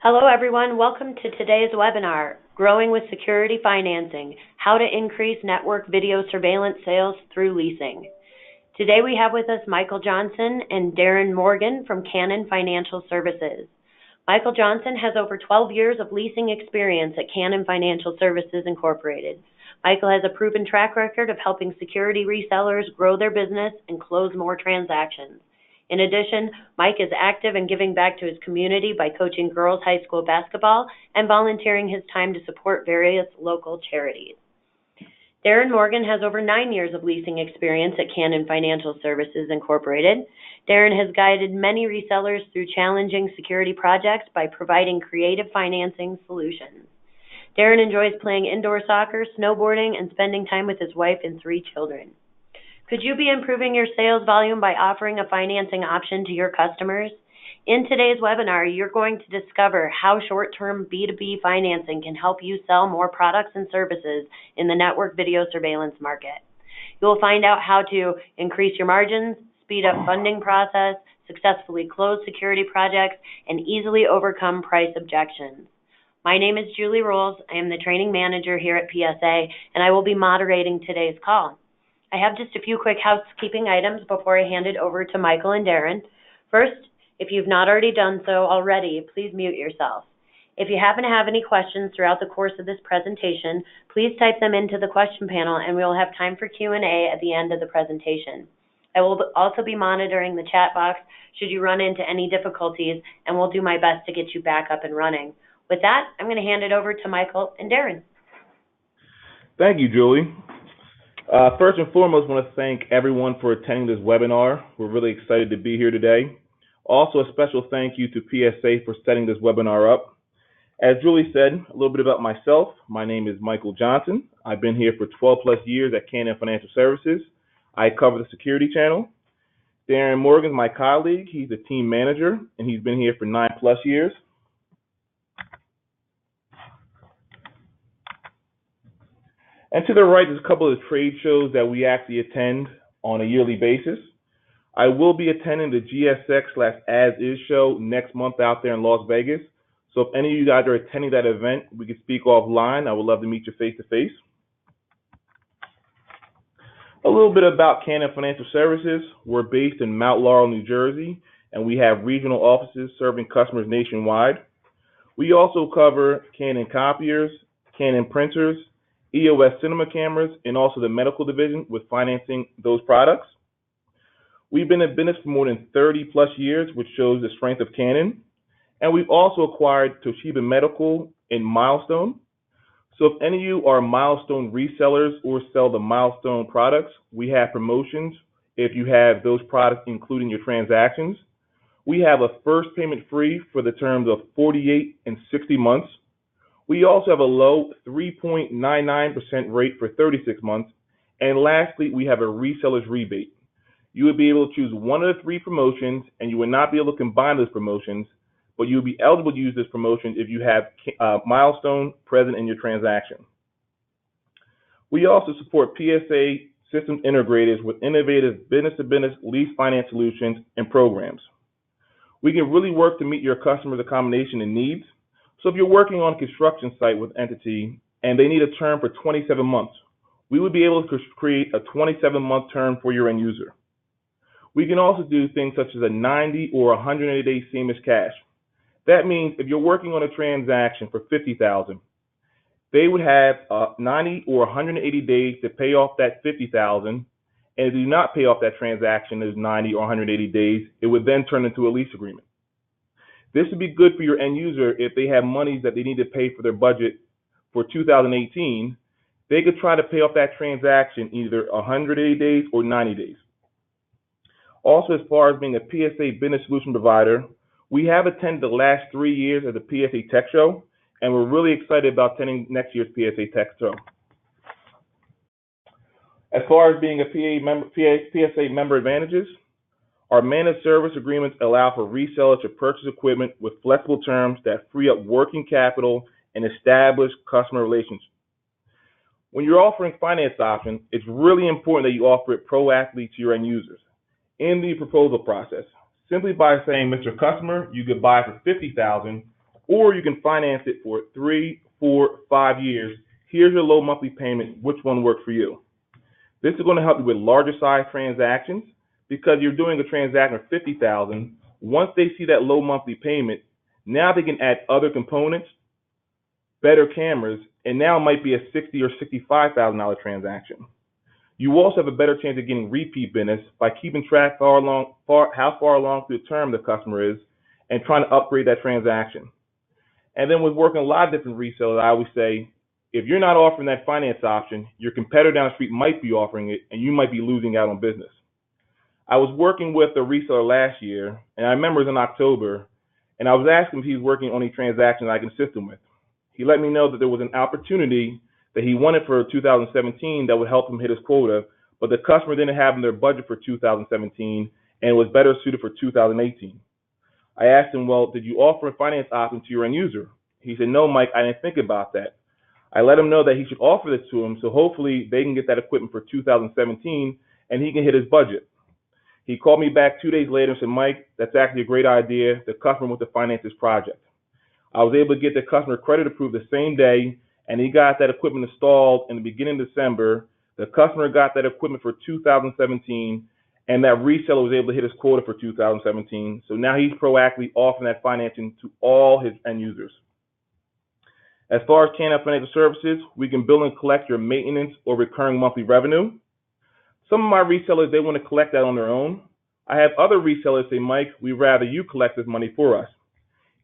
Hello everyone, welcome to today's webinar, Growing with Security Financing, How to Increase Network Video Surveillance Sales Through Leasing. Today we have with us Michael Johnson and Deron Morgan from Canon Financial Services. Michael Johnson has over 12 years of leasing experience at Canon Financial Services Incorporated. Michael has a proven track record of helping security resellers grow their business and close more transactions. In addition, Mike is active in giving back to his community by coaching girls high school basketball and volunteering his time to support various local charities. Deron Morgan has over 9 years of leasing experience at Canon Financial Services Incorporated. Deron has guided many resellers through challenging security projects by providing creative financing solutions. Deron enjoys playing indoor soccer, snowboarding, and spending time with his wife and 3 children. Could you be improving your sales volume by offering a financing option to your customers? In today's webinar, you're going to discover how short-term B2B financing can help you sell more products and services in the network video surveillance market. You'll find out how to increase your margins, speed up funding process, successfully close security projects, and easily overcome price objections. My name is Julie Rolls. I am the training manager here at PSA, and I will be moderating today's call. I have just a few quick housekeeping items before I hand it over to Michael and Deron. First, if you've not already done so already, please mute yourself. If you happen to have any questions throughout the course of this presentation, please type them into the question panel and we will have time for Q&A at the end of the presentation. I will also be monitoring the chat box should you run into any difficulties, and will do my best to get you back up and running. With that, I'm going to hand it over to Michael and Deron. Thank you, Julie. First and foremost, I want to thank everyone for attending this webinar. We're really excited to be here today. Also, a special thank you to PSA for setting this webinar up. As Julie said, a little bit about myself. My name is Michael Johnson. I've been here for 12 plus years at Canon Financial Services. I cover the security channel. Deron Morgan is my colleague. He's a team manager, and he's been here for 9 plus years. And to the right, there's a couple of trade shows that we actually attend on a yearly basis. I will be attending the GSX/As-Is show next month out there in Las Vegas. So if any of you guys are attending that event, we can speak offline. I would love to meet you face to face. A little bit about Canon Financial Services. We're based in Mount Laurel, New Jersey, and we have regional offices serving customers nationwide. We also cover Canon copiers, Canon printers, EOS cinema cameras, and also the medical division with financing those products. We've been in business for more than 30 plus years, which shows the strength of Canon. And we've also acquired Toshiba Medical and Milestone. So if any of you are Milestone resellers or sell the Milestone products, we have promotions if you have those products including your transactions. We have a first payment free for the terms of 48 and 60 months. We also have a low 3.99% rate for 36 months. And lastly, we have a reseller's rebate. You would be able to choose one of the 3 promotions, and you would not be able to combine those promotions, but you would be eligible to use this promotion if you have Milestone present in your transaction. We also support PSA systems integrators with innovative business-to-business lease finance solutions and programs. We can really work to meet your customers' accommodation and needs. So if you're working on a construction site with entity and they need a term for 27 months, we would be able to create a 27-month term for your end user. We can also do things such as a 90 or 180-day seamless cash. That means if you're working on a transaction for $50,000, they would have 90 or 180 days to pay off that $50,000. And if you do not pay off that transaction in those 90 or 180 days, it would then turn into a lease agreement. This would be good for your end user if they have monies that they need to pay for their budget for 2018. They could try to pay off that transaction either 180 days or 90 days. Also, as far as being a PSA business solution provider, we have attended the last 3 years at the PSA Tech Show, and we're really excited about attending next year's PSA Tech Show. As far as being a PSA member advantages, our managed service agreements allow for resellers to purchase equipment with flexible terms that free up working capital and establish customer relationships. When you're offering finance options, it's really important that you offer it proactively to your end users in the proposal process. Simply by saying, Mr. Customer, you could buy for $50,000 Or you can finance it for 3, 4, 5 years. Here's your low monthly payment. Which one works for you? This is going to help you with larger size transactions because you're doing a transaction of $50,000. Once they see that low monthly payment, now they can add other components, better cameras, and now it might be a $60,000 or $65,000 transaction. You also have a better chance of getting repeat business by keeping track how far along through the term the customer is and trying to upgrade that transaction. And then with working a lot of different resellers, I always say, if you're not offering that finance option, your competitor down the street might be offering it, and you might be losing out on business. I was working with a reseller last year, and I remember it was in October, and I was asking if he was working on any transactions I can assist him with. He let me know that there was an opportunity that he wanted for 2017 that would help him hit his quota, but the customer didn't have in their budget for 2017, and it was better suited for 2018. I asked him, well, did you offer a finance option to your end user? He said, no, Mike, I didn't think about that. I let him know that he should offer this to him, so hopefully they can get that equipment for 2017, and he can hit his budget. He called me back 2 days later and said, Mike, that's actually a great idea. The customer wants to finance this project. I was able to get the customer credit approved the same day, and he got that equipment installed in the beginning of December. The customer got that equipment for 2017, and that reseller was able to hit his quota for 2017. So now he's proactively offering that financing to all his end users. As far as Canon Financial Services, we can bill and collect your maintenance or recurring monthly revenue. Some of my resellers, they want to collect that on their own. I have other resellers say, Mike, we'd rather you collect this money for us.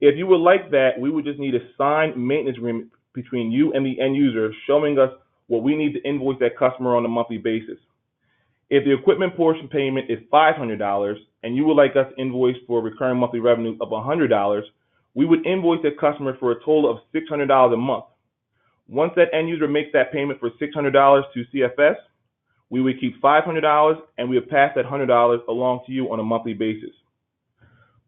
If you would like that, we would just need a signed maintenance agreement between you and the end user showing us what we need to invoice that customer on a monthly basis. If the equipment portion payment is $500 and you would like us to invoice for recurring monthly revenue of $100, we would invoice the customer for a total of $600 a month. Once that end user makes that payment for $600 to CFS, we would keep $500 and we would pass that $100 along to you on a monthly basis.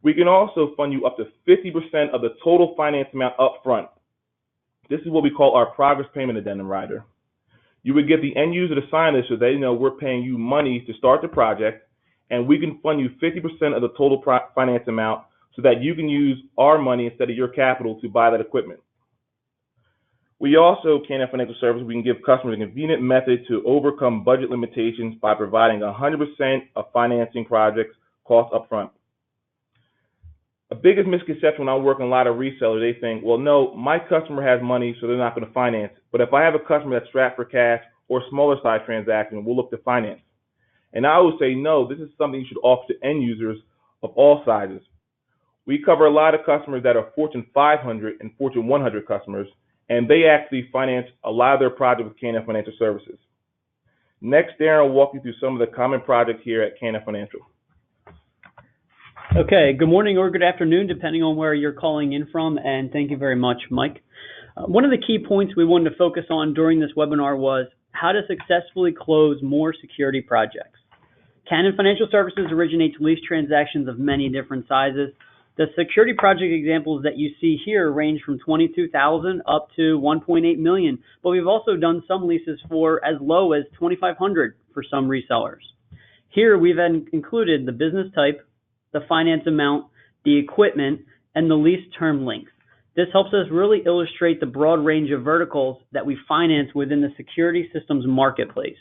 We can also fund you up to 50% of the total finance amount up front. This is what we call our progress payment addendum rider. You would get the end user to sign this so they know we're paying you money to start the project, and we can fund you 50% of the total finance amount so that you can use our money instead of your capital to buy that equipment. We also, Canon Financial Services, we can give customers a convenient method to overcome budget limitations by providing 100% of financing projects cost upfront. A biggest misconception when I work on a lot of resellers, they think, well, no, my customer has money, so they're not going to finance. But if I have a customer that's strapped for cash or smaller size transaction, we'll look to finance. And I always say, no, this is something you should offer to end users of all sizes. We cover a lot of customers that are Fortune 500 and Fortune 100 customers, and they actually finance a lot of their projects with Canon Financial Services. Next, Deron will walk you through some of the common projects here at Canon Financial. Okay, good morning or good afternoon, depending on where you're calling in from, and thank you very much, Mike. One of the key points we wanted to focus on during this webinar was how to successfully close more security projects. Canon Financial Services originates lease transactions of many different sizes. The security project examples that you see here range from $22,000 up to $1.8 million, but we've also done some leases for as low as $2,500 for some resellers. Here we've included the business type, the finance amount, the equipment, and the lease term length. This helps us really illustrate the broad range of verticals that we finance within the security systems marketplace.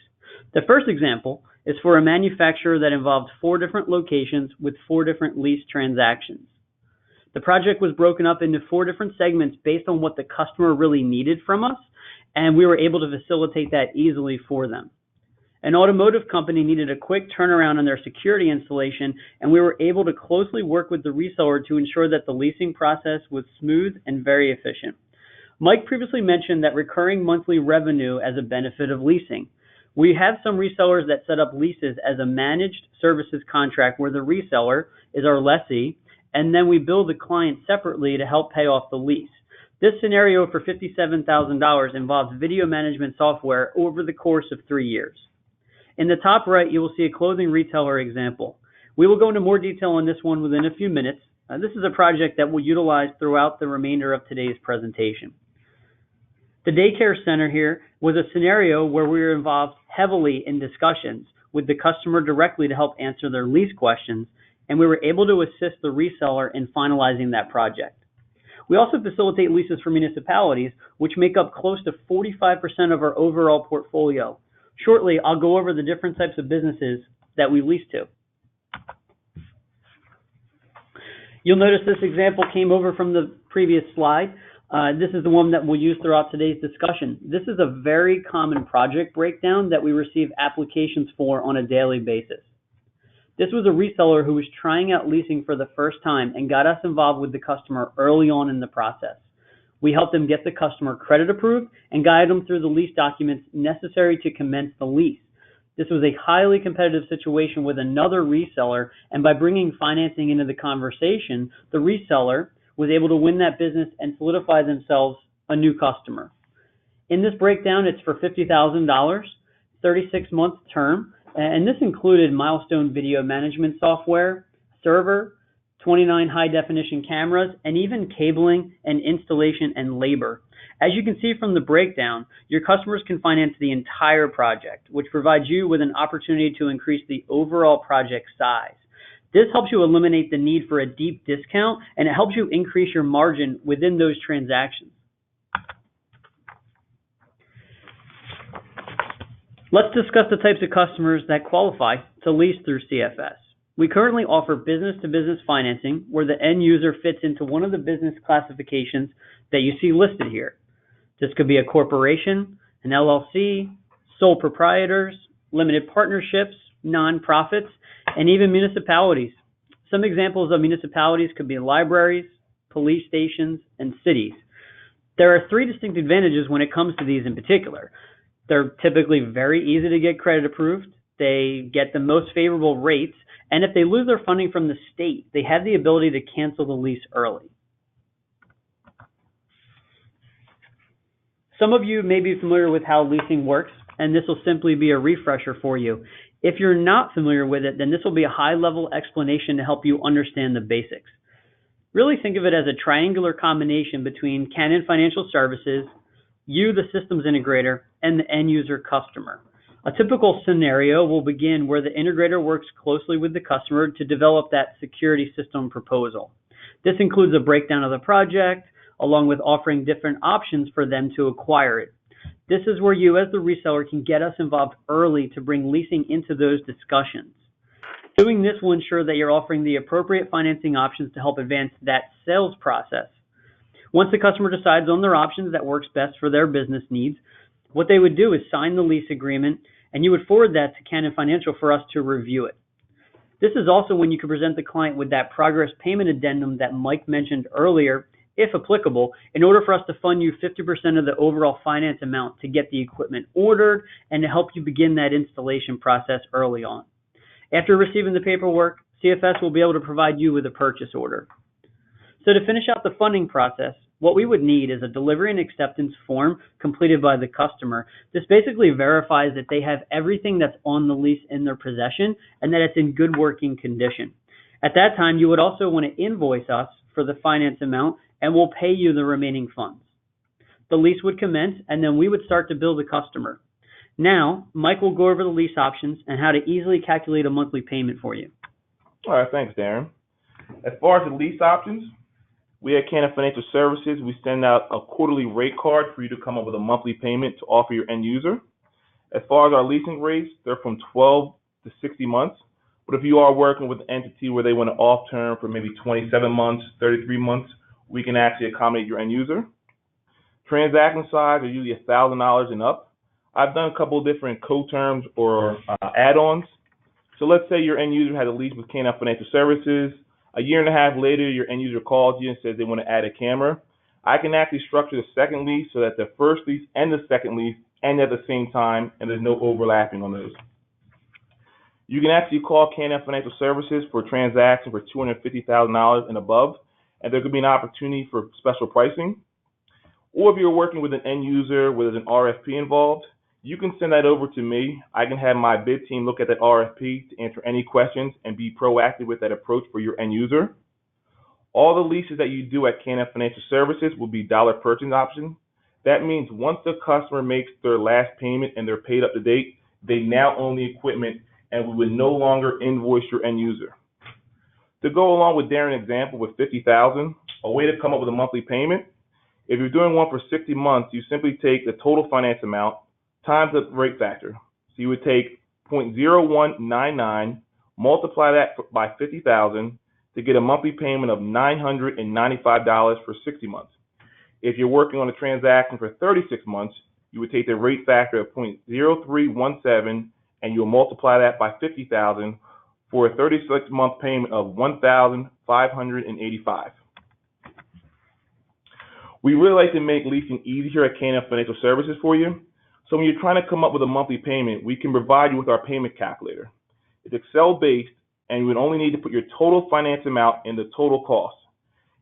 The first example is for a manufacturer that involved 4 different locations with 4 different lease transactions. The project was broken up into 4 different segments based on what the customer really needed from us, and we were able to facilitate that easily for them. An automotive company needed a quick turnaround on their security installation, and we were able to closely work with the reseller to ensure that the leasing process was smooth and very efficient. Mike previously mentioned that recurring monthly revenue as a benefit of leasing. We have some resellers that set up leases as a managed services contract where the reseller is our lessee, and then we bill the client separately to help pay off the lease. This scenario for $57,000 involves video management software over the course of 3 years. In the top right, you will see a clothing retailer example. We will go into more detail on this one within a few minutes. This is a project that we'll utilize throughout the remainder of today's presentation. The daycare center here was a scenario where we were involved heavily in discussions with the customer directly to help answer their lease questions, and we were able to assist the reseller in finalizing that project. We also facilitate leases for municipalities, which make up close to 45% of our overall portfolio. Shortly, I'll go over the different types of businesses that we lease to. You'll notice this example came over from the previous slide. This is the one that we'll use throughout today's discussion. This is a very common project breakdown that we receive applications for on a daily basis. This was a reseller who was trying out leasing for the first time and got us involved with the customer early on in the process. We helped them get the customer credit approved and guide them through the lease documents necessary to commence the lease. This was a highly competitive situation with another reseller, and by bringing financing into the conversation, the reseller was able to win that business and solidify themselves a new customer. In this breakdown, it's for $50,000, 36-month term, and this included milestone video management software, server, 29 high-definition cameras, and even cabling and installation and labor. As you can see from the breakdown, your customers can finance the entire project, which provides you with an opportunity to increase the overall project size. This helps you eliminate the need for a deep discount, and it helps you increase your margin within those transactions. Let's discuss the types of customers that qualify to lease through CFS. We currently offer business-to-business financing where the end user fits into one of the business classifications that you see listed here. This could be a corporation, an LLC, sole proprietors, limited partnerships, nonprofits, and even municipalities. Some examples of municipalities could be libraries, police stations, and cities. There are three distinct advantages when it comes to these in particular. They're typically very easy to get credit approved, they get the most favorable rates, and if they lose their funding from the state, they have the ability to cancel the lease early. Some of you may be familiar with how leasing works, and this will simply be a refresher for you. If you're not familiar with it, then this will be a high-level explanation to help you understand the basics. Really think of it as a triangular combination between Canon Financial Services, you, the systems integrator, and the end user customer. A typical scenario will begin where the integrator works closely with the customer to develop that security system proposal. This includes a breakdown of the project, along with offering different options for them to acquire it. This is where you, as the reseller, can get us involved early to bring leasing into those discussions. Doing this will ensure that you're offering the appropriate financing options to help advance that sales process. Once the customer decides on their options that works best for their business needs, what they would do is sign the lease agreement, and you would forward that to Canon Financial for us to review it. This is also when you can present the client with that progress payment addendum that Mike mentioned earlier, if applicable, in order for us to fund you 50% of the overall finance amount to get the equipment ordered and to help you begin that installation process early on. After receiving the paperwork, CFS will be able to provide you with a purchase order. So to finish out the funding process, what we would need is a delivery and acceptance form completed by the customer. This basically verifies that they have everything that's on the lease in their possession and that it's in good working condition. At that time, you would also want to invoice us for the finance amount, and we'll pay you the remaining funds. The lease would commence, and then we would start to bill the customer. Now, Mike will go over the lease options and how to easily calculate a monthly payment for you. All right, thanks, Deron. As far as the lease options, we at Canon Financial Services, we send out a quarterly rate card for you to come up with a monthly payment to offer your end user. As far as our leasing rates, they're from 12 to 60 months. But if you are working with an entity where they want an off term for maybe 27 months, 33 months, we can actually accommodate your end user. Transaction size are usually $1,000 and up. I've done a couple of different co-terms or add-ons. So let's say your end user had a lease with Canon Financial Services. A year and a half later, your end user calls you and says they want to add a camera. I can actually structure the second lease so that the first lease and the second lease end at the same time, and there's no overlapping on those. You can actually call Canon Financial Services for a transaction for $250,000 and above, and there could be an opportunity for special pricing. Or if you're working with an end user where there's an RFP involved, you can send that over to me. I can have my bid team look at that RFP to answer any questions and be proactive with that approach for your end user. All the leases that you do at Canon Financial Services will be dollar purchase option. That means once the customer makes their last payment and they're paid up to date, they now own the equipment and we would no longer invoice your end user. To go along with Deron's example with $50,000, A way to come up with a monthly payment: if you're doing one for 60 months, you simply take the total finance amount times the rate factor. So you would take 0.0199, multiply that by 50,000 to get a monthly payment of $995 for 60 months. If you're working on a transaction for 36 months, you would take the rate factor of 0.0317 and you'll multiply that by 50,000 for a 36-month payment of $1,585. We really like to make leasing easy here at Canon Financial Services for you. So when you're trying to come up with a monthly payment, we can provide you with our payment calculator. It's Excel-based, and you would only need to put your total finance amount in the total cost.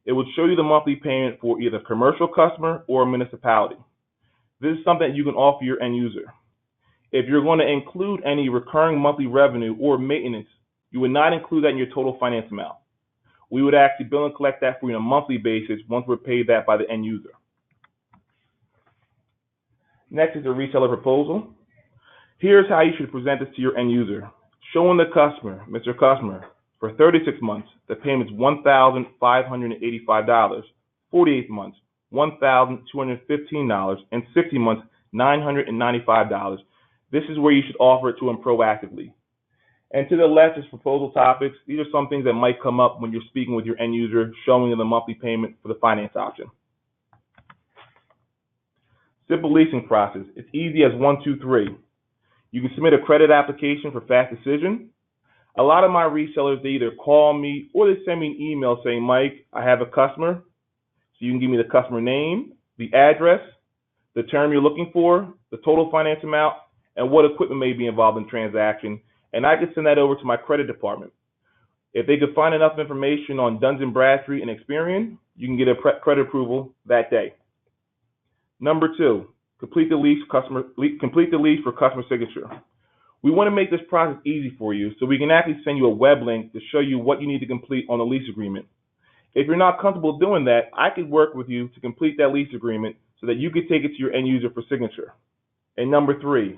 It would show you the monthly payment for either a commercial customer or a municipality. This is something that you can offer your end user. If you're going to include any recurring monthly revenue or maintenance, you would not include that in your total finance amount. We would actually bill and collect that for you on a monthly basis once we're paid that by the end user. Next is a reseller proposal. Here's how you should present this to your end user. Showing the customer, Mr. Customer, for 36 months, the payment's $1,585, 48 months, $1,215, and 60 months, $995. This is where you should offer it to them proactively. And to the left is proposal topics. These are some things that might come up when you're speaking with your end user, showing them the monthly payment for the finance option. Simple leasing process. It's easy as 1, 2, 3. You can submit a credit application for fast decision. A lot of my resellers, they either call me or they send me an email saying, Mike, I have a customer. So you can give me the customer name, the address, the term you're looking for, the total finance amount, and what equipment may be involved in the transaction. And I can send that over to my credit department. If they could find enough information on Duns & Bradstreet and Experian, you can get a credit approval that day. Number 2, complete the lease for customer signature. We want to make this process easy for you, so we can actually send you a web link to show you what you need to complete on the lease agreement. If you're not comfortable doing that, I could work with you to complete that lease agreement so that you could take it to your end user for signature. And number 3,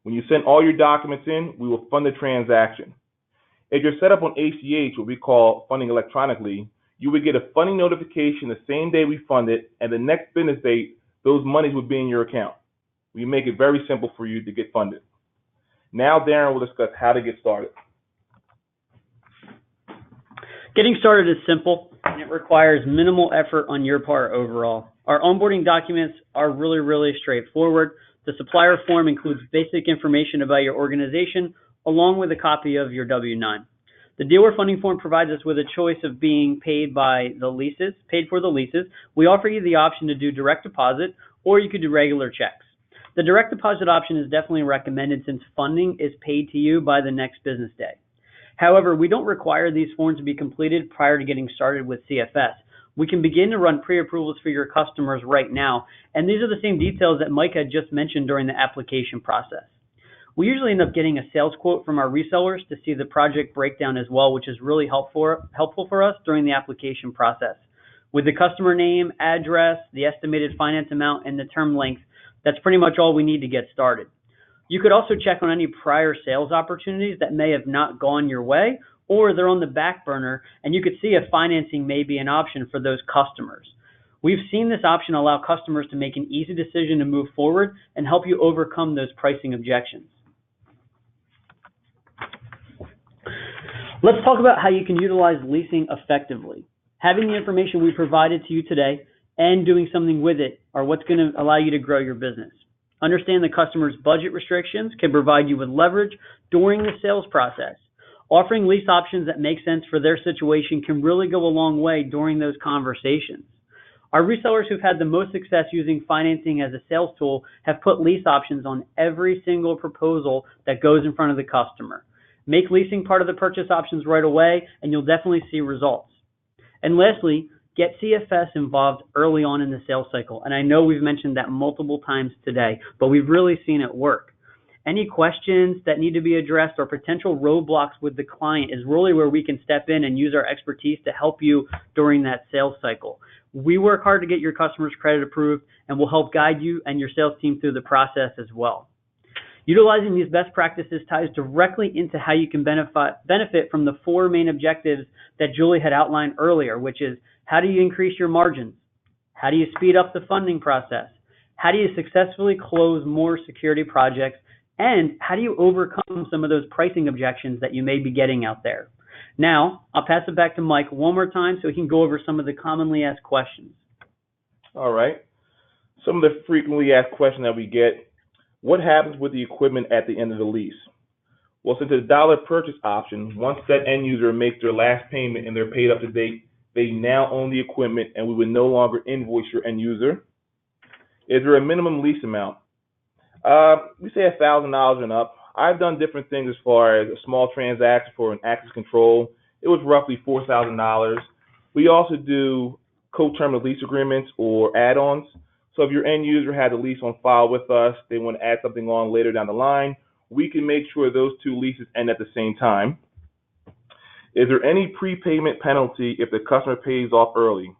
when you send all your documents in, we will fund the transaction. If you're set up on ACH, what we call funding electronically, you would get a funding notification the same day we fund it, and the next business date, those monies would be in your account. We make it very simple for you to get funded. Now Deron will discuss how to get started. Getting started is simple, and it requires minimal effort on your part overall. Our onboarding documents are really straightforward. The supplier form includes basic information about your organization, along with a copy of your W-9. The dealer funding form provides us with a choice of being paid for the leases. We offer you the option to do direct deposit, or you could do regular checks. The direct deposit option is definitely recommended since funding is paid to you by the next business day. However, we don't require these forms to be completed prior to getting started with CFS. We can begin to run pre-approvals for your customers right now, and these are the same details that Mike had just mentioned during the application process. We usually end up getting a sales quote from our resellers to see the project breakdown as well, which is really helpful for us during the application process. With the customer name, address, the estimated finance amount, and the term length, that's pretty much all we need to get started. You could also check on any prior sales opportunities that may have not gone your way, or they're on the back burner, and you could see if financing may be an option for those customers. We've seen this option allow customers to make an easy decision to move forward and help you overcome those pricing objections. Let's talk about how you can utilize leasing effectively. Having the information we provided to you today and doing something with it are what's going to allow you to grow your business. Understand the customer's budget restrictions can provide you with leverage during the sales process. Offering lease options that make sense for their situation can really go a long way during those conversations. Our resellers who've had the most success using financing as a sales tool have put lease options on every single proposal that goes in front of the customer. Make leasing part of the purchase options right away, and you'll definitely see results. And lastly, get CFS involved early on in the sales cycle. And I know we've mentioned that multiple times today, but we've really seen it work. Any questions that need to be addressed or potential roadblocks with the client is really where we can step in and use our expertise to help you during that sales cycle. We work hard to get your customers credit approved, and we'll help guide you and your sales team through the process as well. Utilizing these best practices ties directly into how you can benefit from the 4 main objectives that Julie had outlined earlier, which is How do you increase your margins? How do you speed up the funding process? How do you successfully close more security projects? And how do you overcome some of those pricing objections that you may be getting out there? Now, I'll pass it back to Mike one more time so he can go over some of the commonly asked questions. All right. Some of the frequently asked questions that we get: what happens with the equipment at the end of the lease? Well, since it's a dollar purchase option, once that end user makes their last payment and they're paid up to date, they now own the equipment and we would no longer invoice your end user. Is there a minimum lease amount? We say $1,000 and up. I've done different things as far as a small transaction for an access control. It was roughly $4,000. We also do co-terminal lease agreements or add-ons. So if your end user has a lease on file with us, they want to add something on later down the line, we can make sure those two leases end at the same time. Is there any prepayment penalty if the customer pays off early?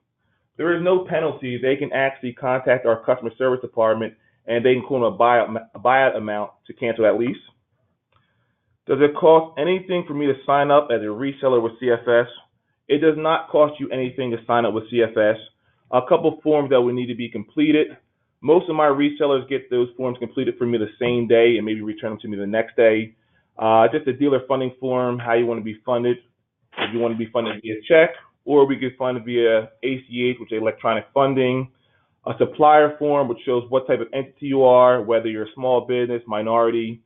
There is no penalty. They can actually contact our customer service department and they can quote a buyout amount to cancel that lease. Does it cost anything for me to sign up as a reseller with CFS? It does not cost you anything to sign up with CFS. A couple forms that would need to be completed. Most of my resellers get those forms completed for me the same day and maybe return them to me the next day. Just a dealer funding form, how you want to be funded. If you want to be funded via check, or we could fund via ACH, which is electronic funding. A supplier form, which shows what type of entity you are, whether you're a small business, minority.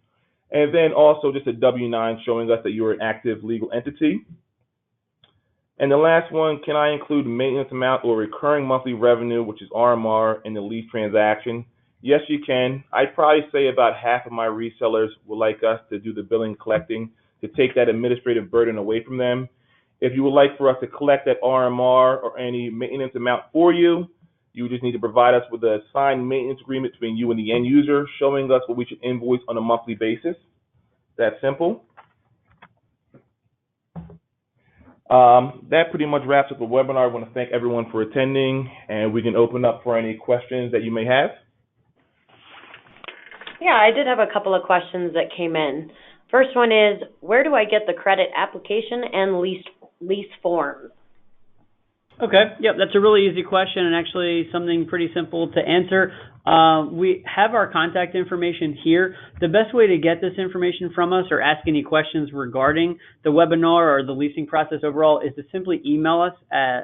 And then also just a W-9 showing us that you're an active legal entity. And the last one, can I include maintenance amount or recurring monthly revenue, which is RMR, in the lease transaction? Yes, you can. I'd probably say about half of my resellers would like us to do the billing collecting to take that administrative burden away from them. If you would like for us to collect that RMR or any maintenance amount for you, you just need to provide us with a signed maintenance agreement between you and the end user, showing us what we should invoice on a monthly basis. That's simple. That pretty much wraps up the webinar. I want to thank everyone for attending, and we can open up for any questions that you may have. Yeah, I did have a couple of questions that came in. First one is, where do I get the credit application and lease forms? Okay, yep, that's a really easy question and actually something pretty simple to answer. We have our contact information here. The best way to get this information from us or ask any questions regarding the webinar or the leasing process overall is to simply email us.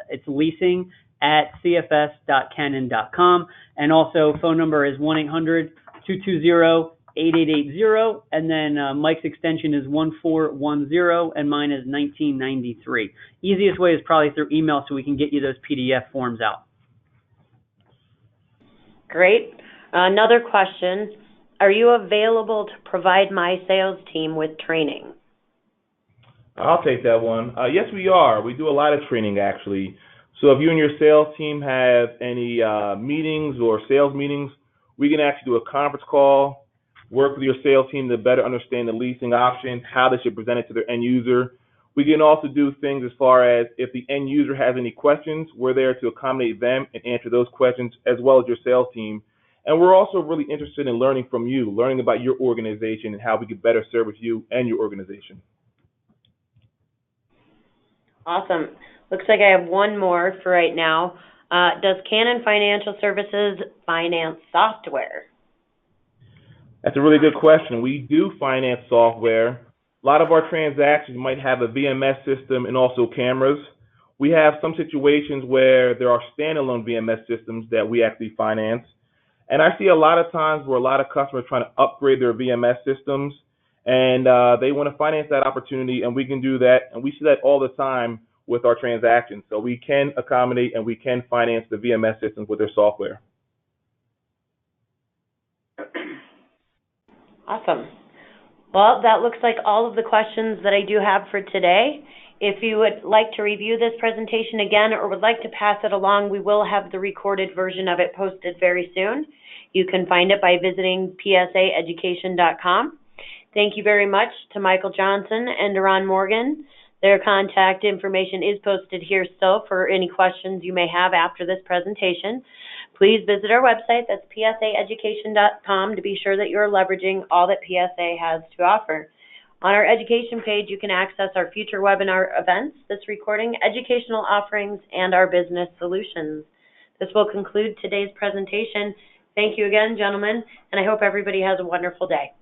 It's leasing@cfs.canon.com, and also phone number is 1-800-220-8880, and then Mike's extension is 1410, and mine is 1993. Easiest way is probably through email so we can get you those PDF forms out. Great. Another question, are you available to provide my sales team with training? I'll take that one. Yes, we are. We do a lot of training, actually. So if you and your sales team have any meetings or sales meetings, we can actually do a conference call, work with your sales team to better understand the leasing options, how they should present it to their end user. We can also do things as far as if the end user has any questions, we're there to accommodate them and answer those questions as well as your sales team. And we're also really interested in learning from you, learning about your organization and how we can better service you and your organization. Awesome. Looks like I have one more for right now. Does Canon Financial Services finance software? That's a really good question. We do finance software. A lot of our transactions might have a VMS system and also cameras. We have some situations where there are standalone VMS systems that we actually finance. And I see a lot of times where a lot of customers are trying to upgrade their VMS systems, and they want to finance that opportunity, and we can do that. And we see that all the time with our transactions. So we can accommodate and we can finance the VMS systems with their software. Awesome. Well, that looks like all of the questions that I do have for today. If you would like to review this presentation again or would like to pass it along, we will have the recorded version of it posted very soon. You can find it by visiting psaeducation.com. Thank you very much to Michael Johnson and Deron Morgan. Their contact information is posted here still for any questions you may have after this presentation. Please visit our website, that's psaeducation.com, to be sure that you're leveraging all that PSA has to offer. On our education page, you can access our future webinar events, this recording, educational offerings, and our business solutions. This will conclude today's presentation. Thank you again, gentlemen, and I hope everybody has a wonderful day.